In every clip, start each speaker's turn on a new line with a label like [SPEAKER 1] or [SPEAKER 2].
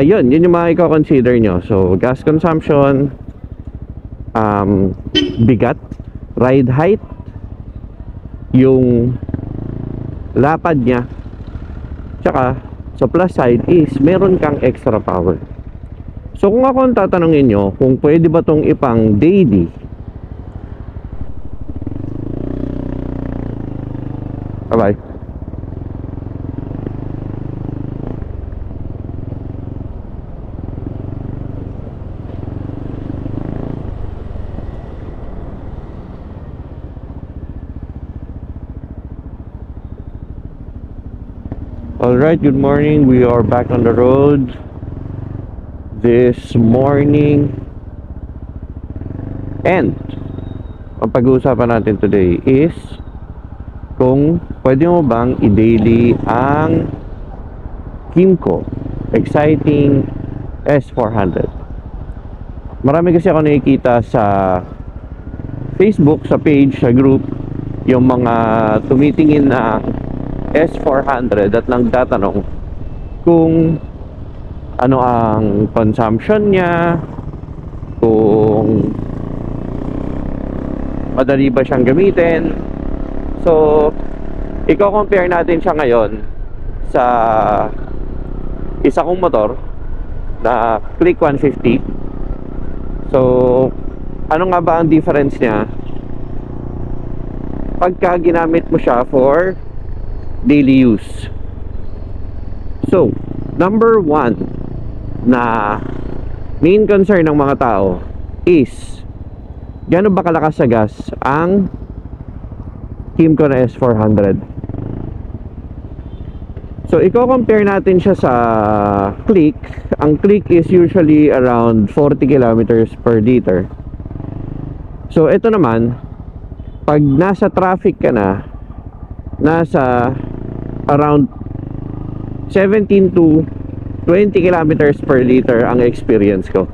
[SPEAKER 1] Yun yung mga i-consider nyo. So gas consumption, bigat, ride height, yung lapad niya, tsaka sa plus side is meron kang extra power. So kung ako ang tatanungin nyo kung pwede ba tong ipang daily, bye. Alright, good morning. We are back on the road this morning. And ang pag-uusapan natin today is kung pwede mo bang i-daily ang Kymco Exciting S400. Marami kasi ako nakikita sa Facebook, sa page, sa group, yung mga tumitingin na S400 at nagtatanong kung ano ang consumption niya, kung madali ba siyang gamitin. So i-compare natin siya ngayon sa isa kong motor na Click 150. So ano nga ba ang difference niya pagka ginamit mo siya for daily use? So number one na main concern ng mga tao is gaano ba kalakas sa gas ang Kymco na S400. So i-compare natin siya sa Click. Ang Click is usually around 40 kilometers per liter. So ito naman, pag nasa traffic ka na, nasa around 17 to 20 kilometers per liter ang experience ko.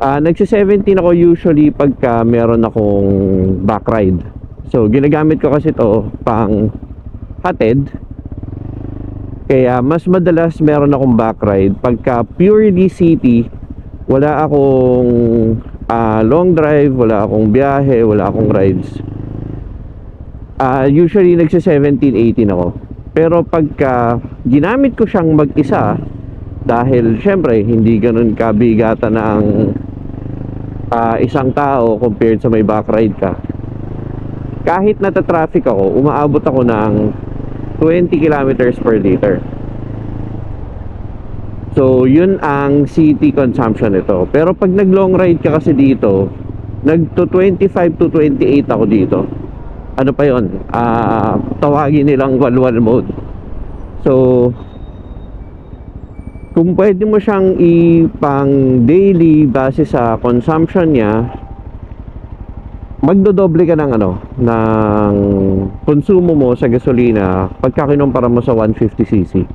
[SPEAKER 1] Nagsi-17 ako usually pagka meron akong back ride. So ginagamit ko kasi ito pang hatid, kaya mas madalas meron akong back ride. Pagka purely city, wala akong long drive, wala akong biyahe, wala akong rides, usually nagsi-17-18 ako. Pero pagka ginamit ko siyang mag-isa, dahil syempre hindi ganun kabigatan ang isang tao compared sa may back ride ka, kahit nata-traffic ako, umaabot ako ng 20 kilometers per liter. So yun ang city consumption nito. Pero pag nag long ride ka kasi dito, nagto 25 to 28 ako dito. Ano pa yun? Tawagin nilang walwal mode. So kung pwede mo siyang ipang daily base sa consumption niya, magdodoble ka ng ng konsumo mo sa gasolina pagka kinumpara mo sa 150cc.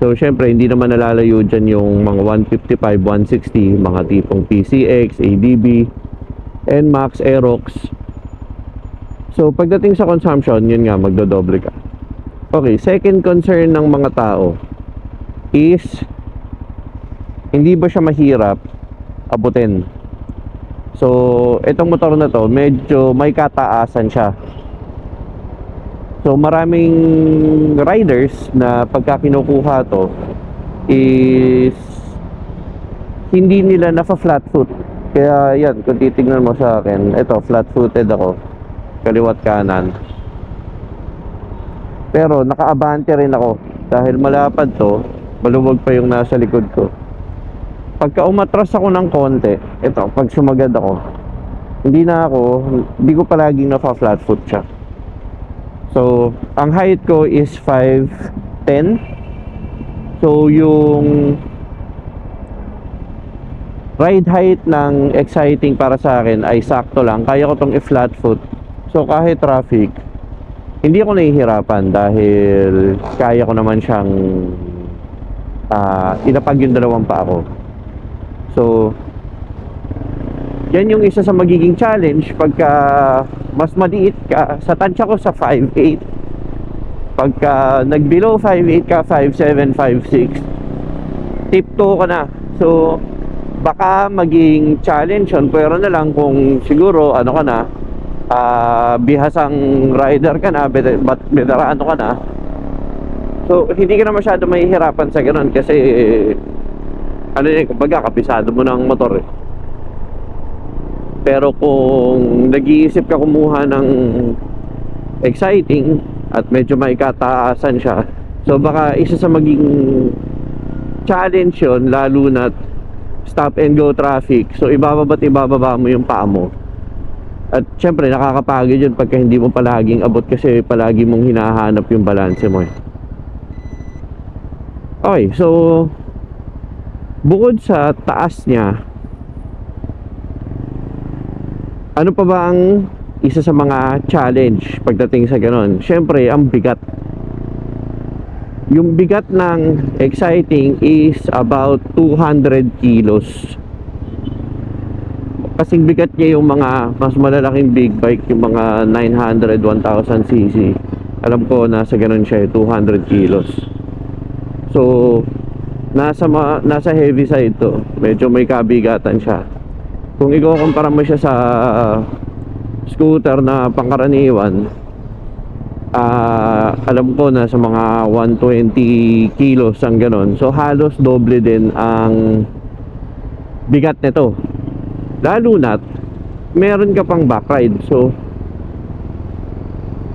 [SPEAKER 1] So syempre hindi naman nalalayo dyan yung mga 155, 160, mga tipong PCX, ADB, NMAX, Aerox. So pagdating sa consumption, yun nga, magdodoble ka. Okay, second concern ng mga tao is hindi ba siya mahirap abutin? So itong motor na to, medyo may kataasan siya. So maraming riders na pagka kinukuha to is hindi nila nafa-flat foot. Kaya yan, kung titignan mo sa akin, ito, flat footed ako, kaliwat kanan. Pero nakaabante rin ako dahil malapad to, maluwag pa yung nasa likod ko. Pagka umatras ako ng konti, ito, pag sumagad ako, hindi ko palaging nafa-flat foot siya. So ang height ko is 5'10". So yung ride height ng Exciting para sa akin ay sakto lang, kaya ko tong i-flat foot. So kahit traffic, hindi ako nahihirapan dahil kaya ko naman siyang ilapag yung dalawang pa ako. So yan yung isa sa magiging challenge pagka mas maliit ka. Sa tansya ko sa 5'8", pagka nag below 5'8 ka, 5'7", 5'6", tiptoe ka na. So baka maging challenge yun, pero na lang kung siguro ano ka na, bihasang rider ka na, veterano ka na, so hindi ka na masyado mahihirapan sa ganun kasi ano yun, kumbaga kapisado mo ng motor eh. Pero kung nag-iisip ka kumuha ng exciting at medyo may kataasan siya, so baka isa sa maging challenge yun, lalo na stop and go traffic. So ibababa mo yung paa mo. At syempre nakakapagod yun pagka hindi mo palaging abot kasi palagi mong hinahanap yung balanse mo eh. Okay, so bukod sa taas niya, ano pa ba ang isa sa mga challenge pagdating sa ganon? Syempre ang bigat. Yung bigat ng exciting is about 200 kilos. Kasing bigat niya yung mga mas malalaking big bike, yung mga 900, 1000cc. Alam ko nasa ganun siya, 200 kilos. So nasa heavy side to. Medyo may kabigatan siya. Kung i-compare mo siya sa scooter na pangkaraniwan, alam ko na sa mga 120 kilos ang ganon. So halos doble din ang bigat nito. Lalo na't meron ka pang back ride. So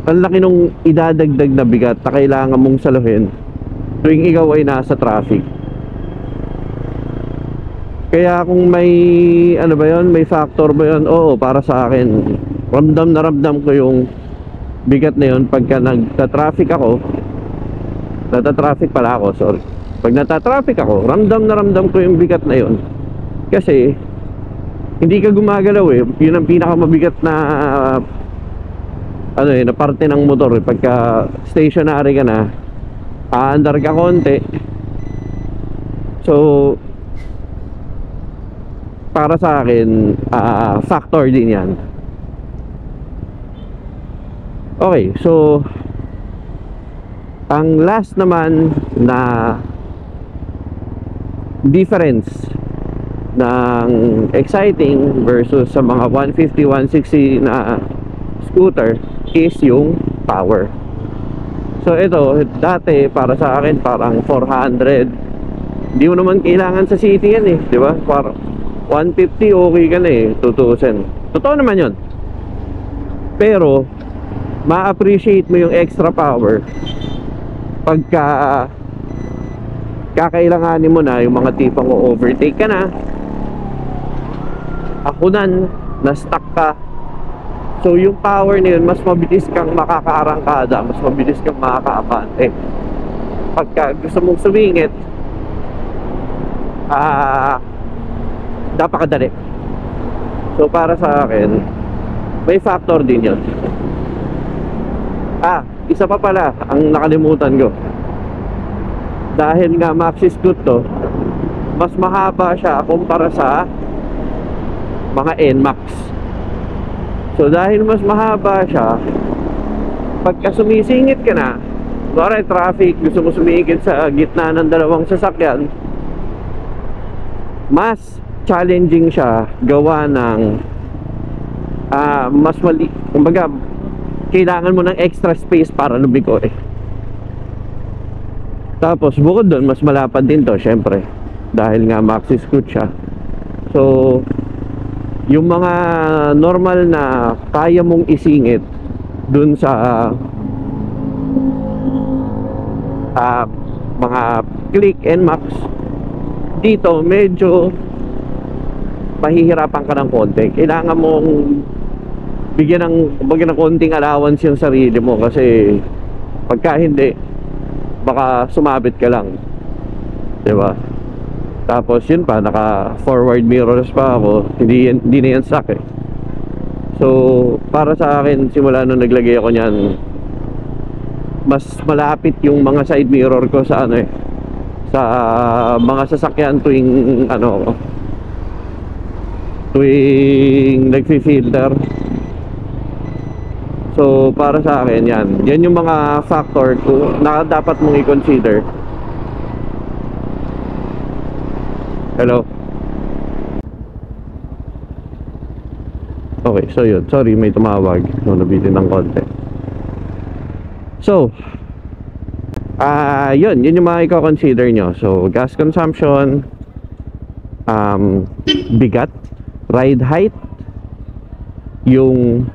[SPEAKER 1] ang laki nung idadagdag na bigat na kailangan mong saluhin tuwing ikaw ay nasa traffic. Kaya kung may ano ba yun, may factor ba yun? Oo, para sa akin ramdam na ramdam ko yung bigat na yun pagka nagta-traffic ako. Nata-traffic pala ako, sorry. Pag nata-traffic ako, ramdam na ramdam ko yung bigat na yun. Kasi hindi ka gumagalaw eh. Yun ang pinakamabigat na ano eh, na parte ng motor eh. Pagka stationary ka na, aandar ka konti. So para sa akin, factor din yan. Okay, so ang last naman na difference ng exciting versus sa mga 150, 160 na scooter is yung power. So ito, dati para sa akin parang 400. Hindi mo naman kailangan sa city yan eh, di ba? Parang 150 okay ka na eh, 2,000. Totoo naman yun. Pero ma-appreciate mo yung extra power pagka kakailanganin mo na yung mga tipong overtake ka na, akunan, na-stuck ka. So yung power na yun, mas mabilis kang makakaarangkada, mas mabilis kang makakaabante. Pagka gusto mong sumingit, napakadali. So para sa akin, may factor din yun. Isa pa pala ang nakalimutan ko. Dahil nga maxi scoot to, mas mahaba siya kumpara sa mga NMAX. So dahil mas mahaba siya, pagka sumisingit ka na, kunwari traffic, gusto mo sumingit sa gitna ng dalawang sasakyan, mas challenging siya gawa ng mas mali, kumbaga kailangan mo ng extra space para lumiko eh. Tapos bukod doon, mas malapad din to syempre dahil nga maxi scoot siya. So yung mga normal na kaya mong isingit dun sa mga click and max, dito medyo mahihirapan ka ng konti. Kailangan mong bigyan ng konting allowance yung sarili mo kasi pagka hindi, baka sumabit ka lang, diba? Tapos yun pa, naka forward mirrors pa ako, hindi na yan stock eh. So para sa akin, simula nung naglagay ako nyan, mas malapit yung mga side mirror ko sa ano eh, sa mga sasakyan tuwing nagfi-filter. So para sa akin yan yung mga factor na dapat mong i-consider Hello? Okay, so yun. Sorry, may tumawag. No, nabitin ng konti. So, yun yung mga i-consider nyo. So, gas consumption, bigat, ride height, yung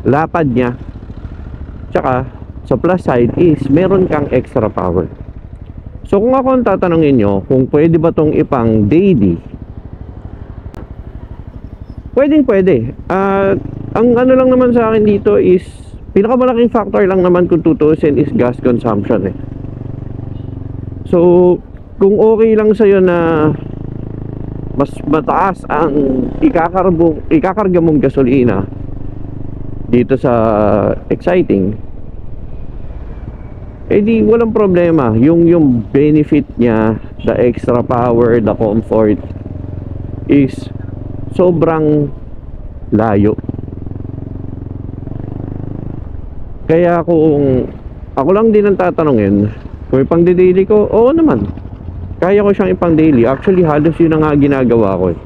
[SPEAKER 1] lapad niya, tsaka sa plus side is meron kang extra power. So kung ako ang tatanungin nyo kung pwede ba tong ipang daily, pwede. Ang ano lang naman sa akin dito is pinakamalaking factor lang naman kung tutuusin is gas consumption eh. So kung okay lang sa'yo na mas mataas ang ikakarga mong gasolina dito sa exciting, eh di walang problema. Yung benefit niya, the extra power, the comfort is sobrang layo. Kaya kung ako lang din ang tatanungin kung ipang daily ko, oo naman, kaya ko siyang ipang daily. Actually halos yun ang nga ginagawa ko eh.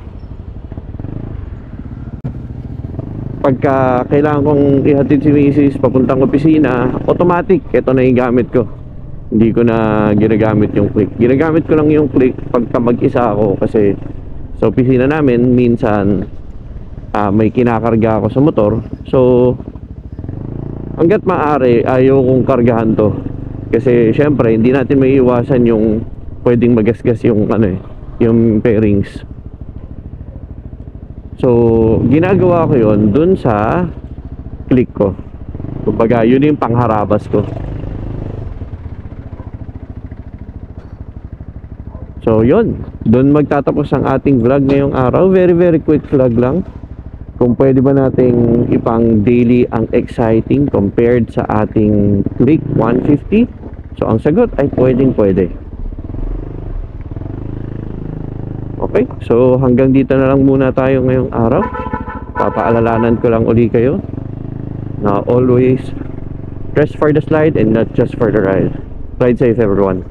[SPEAKER 1] Pagka kailangan kong ihatid si Mrs. papuntang opisina, automatic, ito na yung gamit ko. Hindi ko na ginagamit yung click. Ginagamit ko lang yung click pagka mag-isa ako kasi sa opisina namin, minsan may kinakarga ako sa motor. So, hanggat maaari, ayaw kong kargahan to. Kasi syempre, hindi natin may iwasan yung pwedeng magasgas yung yung pairings. So, ginagawa ko yon dun sa click ko. Kumbaga, yun yung pangharabas ko. So, yun. Dun magtatapos ang ating vlog ngayong araw. Very, very quick vlog lang. Kung pwede ba nating ipang daily ang exciting compared sa ating click 150. So, ang sagot ay pwede. Okay, so hanggang dito na lang muna tayo ngayong araw. Papaalalanan ko lang uli kayo na always dress for the slide and not just for the ride. Ride safe everyone.